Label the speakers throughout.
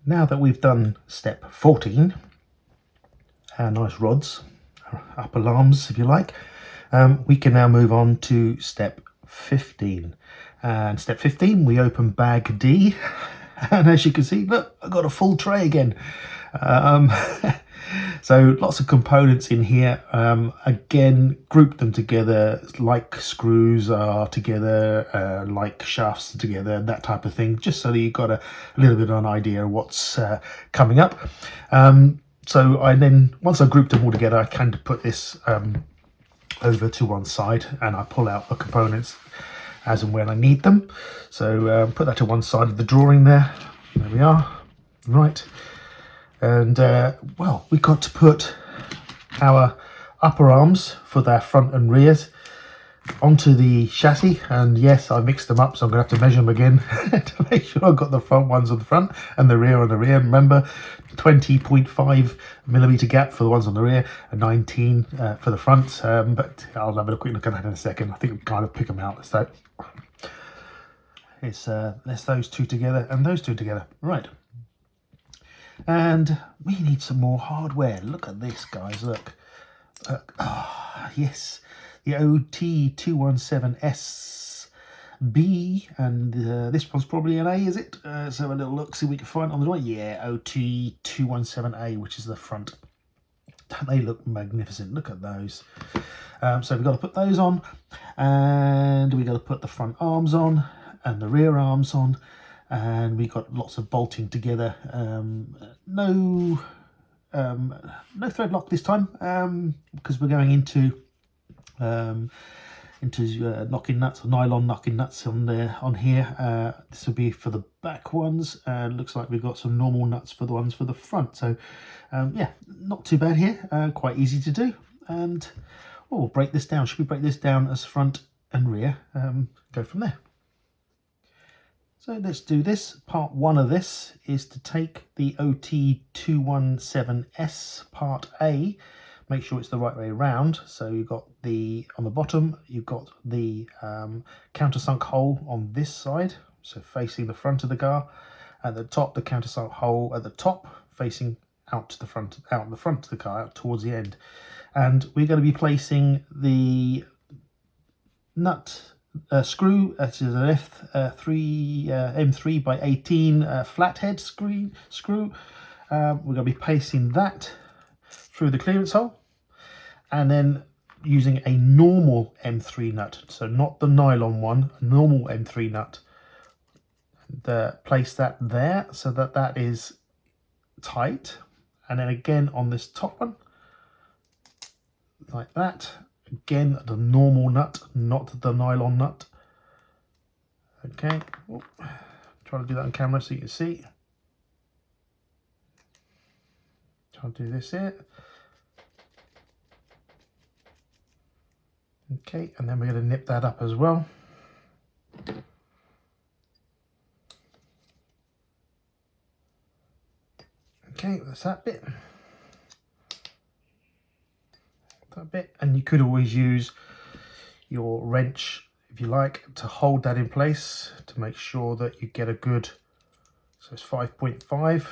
Speaker 1: now that we've done step 14, our nice rods, upper arms if you like, we can now move on to step 15. And step 15, we open bag D, and as you can see, look, I've got a full tray again. So lots of components in here. Again, group them together like screws are together, like shafts are together, that type of thing, just so that you've got a little bit of an idea of what's coming up. So I then, once I grouped them all together, I kind of put this over to one side, and I pull out the components as and when I need them. So put that to one side of the drawing there. There we are. Right. And well, we got to put our upper arms for their front and rears onto the chassis, and yes, I mixed them up, so I'm gonna have to measure them again to make sure I've got the front ones on the front and the rear on the rear. Remember, 20.5mm gap for the ones on the rear and 19 for the front, but I'll have a quick look at that in a second. I think we kind of pick them out. So it's let's those two together and those two together. Right. And we need some more hardware. Look at this, guys. Look. Yes. The OT217SB. And this one's probably an A, is it? Let's have a little look, see what we can find on the right. Yeah, OT217A, which is the front. Don't they look magnificent? Look at those. So we've got to put those on. And we've got to put the front arms on and the rear arms on. And we got lots of bolting together. No thread lock this time, because we're going into knocking nuts, or nylon knocking nuts on here. This will be for the back ones, and looks like we've got some normal nuts for the ones for the front. So yeah, not too bad here. Quite easy to do. And we'll break this down. Should we break this down as front and rear? Go from there. So let's do this. Part one of this is to take the OT217S part A, make sure it's the right way around. So you've got the, on the bottom, you've got the countersunk hole on this side, so facing the front of the car. At the top, the countersunk hole at the top, facing out to the front, out the front of the car, out towards the end. And we're going to be placing the nut screw, that is an M3 by 18 flathead screw. We're going to be placing that through the clearance hole, and then using a normal M3 nut, so not the nylon one, a normal M3 nut. Place that there so that that is tight, and then again on this top one, like that. Again, the normal nut, not the nylon nut. Okay, try to do that on camera so you can see. Try to do this here. Okay, and then we're going to nip that up as well. Okay, that's that bit. That bit, and you could always use your wrench, if you like, to hold that in place to make sure that you get a good, so it's 5.5.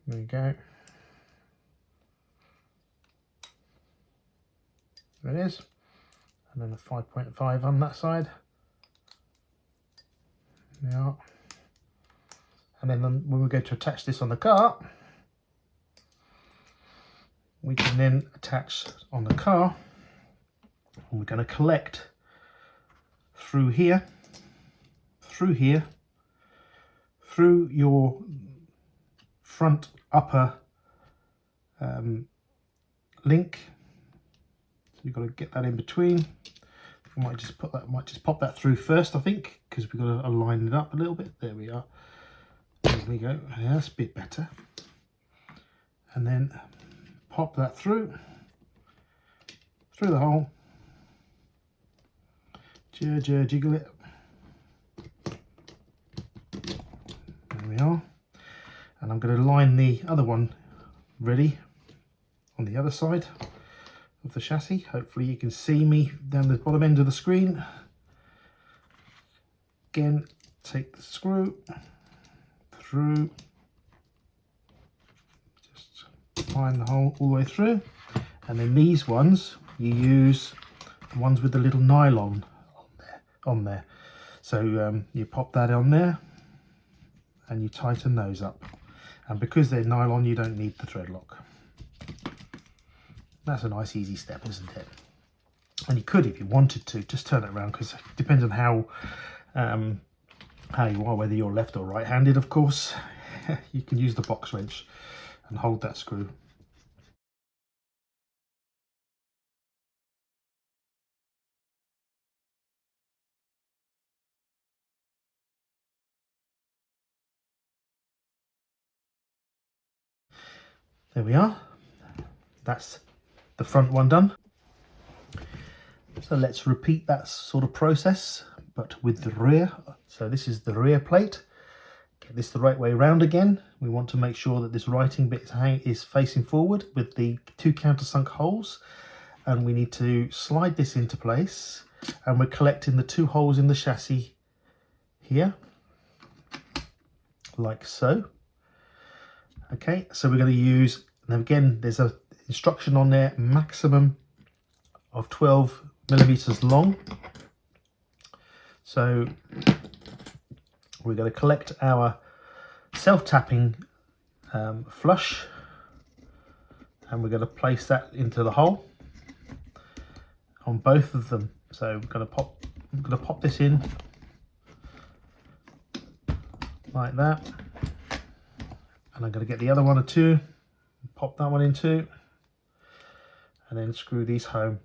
Speaker 1: There you go. There it is. And then the 5.5 on that side. Yeah. And then when we go to attach this on the car, we can then attach on the car, and we're going to collect through here, through your front upper link. So you've got to get that in between. We might just put that, pop that through first, I think, because we've got to align it up a little bit. There we are. There we go. Yeah, that's a bit better. And then pop that through the hole, jiggle it. There we are. And I'm going to line the other one ready on the other side of the chassis. Hopefully you can see me down the bottom end of the screen. Again, take the screw through, just find the hole all the way through. And then these ones, you use the ones with the little nylon on there. So you pop that on there and you tighten those up. And because they're nylon, you don't need the thread lock. That's a nice easy step, isn't it? And you could, if you wanted to, just turn it around, because it depends on how you are, whether you're left or right-handed, of course. You can use the box wrench and hold that screw. There we are. That's the front one done. So let's repeat that sort of process, but with the rear. So this is the rear plate. Get this the right way around again. We want to make sure that this writing bit is facing forward with the two countersunk holes. And we need to slide this into place. And we're collecting the two holes in the chassis here, like so. Okay, so we're going to use, and again, there's an instruction on there, maximum of 12 millimeters long. So we're going to collect our self-tapping flush, and we're going to place that into the hole on both of them. So I'm going to pop this in like that. And I'm going to get the other one or two, pop that one in too, and then screw these home.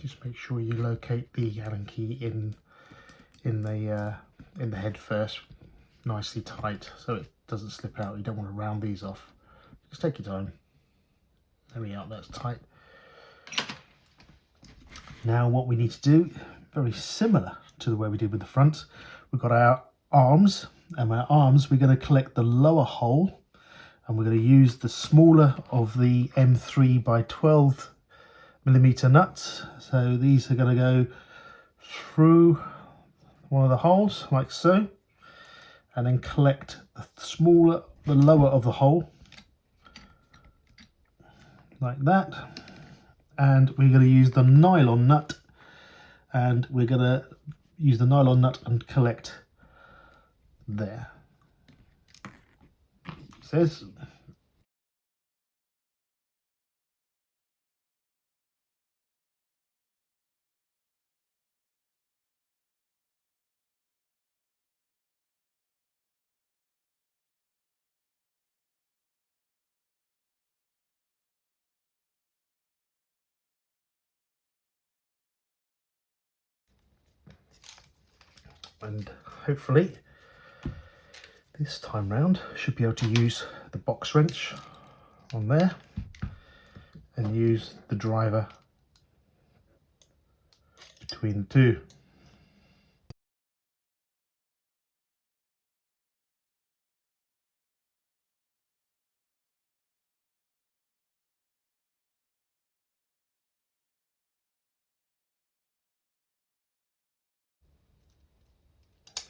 Speaker 1: Just make sure you locate the Allen key in the head first, nicely tight, so it doesn't slip out. You don't want to round these off. Just take your time. There we are. That's tight. Now what we need to do, very similar to the way we did with the front, we've got our arms, and our arms we're going to collect the lower hole, and we're going to use the smaller of the M3 by 12 millimeter nuts. So these are going to go through one of the holes like so, and then collect the lower of the hole like that. And we're going to use the nylon nut, and we're going to use the nylon nut and collect there. It says. And hopefully this time round should be able to use the box wrench on there and use the driver between the two.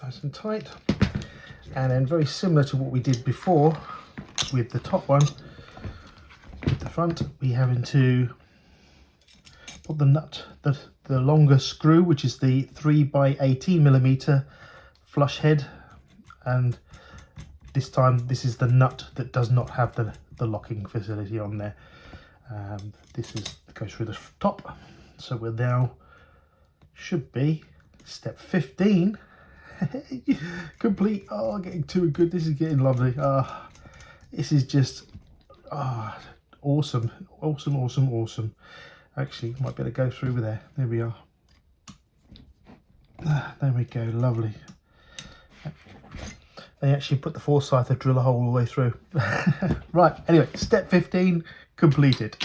Speaker 1: Nice and tight. And then very similar to what we did before with the top one, with the front, we having to put the nut, the longer screw, which is the 3 by 18 millimeter flush head, and this time this is the nut that does not have the locking facility on there. This goes through the top, so we're now should be step 15 Complete. Oh, getting too good. This is getting lovely. This is just awesome. Awesome, awesome, awesome. Actually, might be able to go through with there. There we are. There we go. Lovely. They actually put the foresight to drill a hole all the way through. Right, anyway, step 15 completed.